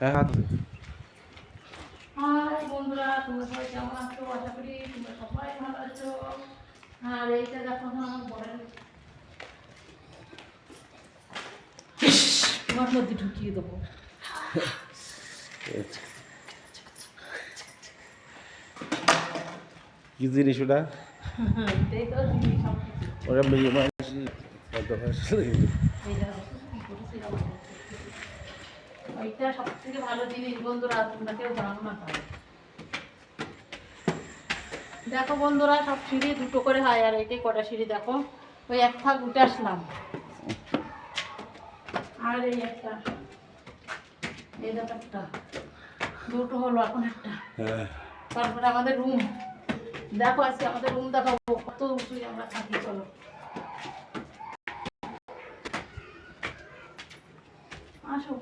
হ্যাঁ হাত হাই বন্ধুরা, তোমরা সবাই কেমন আছো? আশা করি তোমরা সবাই ভালো আছো। আর এইটা দেখো আমার বড়ের তোমার মধ্যে ঢুকিয়ে দেবো। কি জিনিস ওটা? এটাই তো জিনিস সব কিছু। ওরা মেয়ে মানুষ ওইটা সব থেকে ভালো জিনিস বন্ধুরা, তোমরা কেউ জানো না তাহলে। দেখো বন্ধুরা, সব সিঁড়ি দুটো করে হয়, আর এটাই কটা সিঁড়ি দেখো। ওই এক ফাঁক উঠে আসলাম, আর এই একটা, এই দেখো একটা, দুটো হলো, এখন একটা। তারপরে আমাদের রুম দেখো, আজকে আমাদের রুম দেখাবো কত উঁচুই আমরা থাকি। চলো আসো।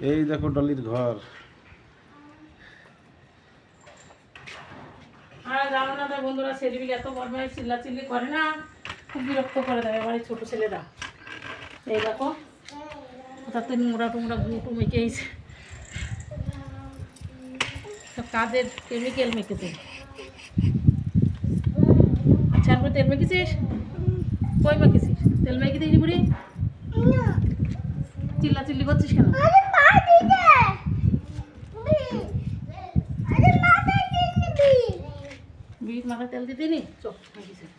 এই দেখো ডলির ঘর। আর জানো না তার বন্ধুরা, ছেলেপিলে এত বদমাইশ চিল্লাচিল্লি করে না, খুব বিরক্ত করে দেয় আমার এই ছোটো ছেলেরা। এই দেখো কোথাতে নোংরা টোংরা গুঁটো মেখেছে, সব কাজের কেমিক্যাল মেখেছে। আচ্ছা, আর তেল মেখেছিস? কই মেখেছিস? তেল মেখে দিইনি বুড়ি? চিল্লাচিল্লি করছিস কেন? বিট মাথায় তেল দিতে নি? চোখ মেখেছিস?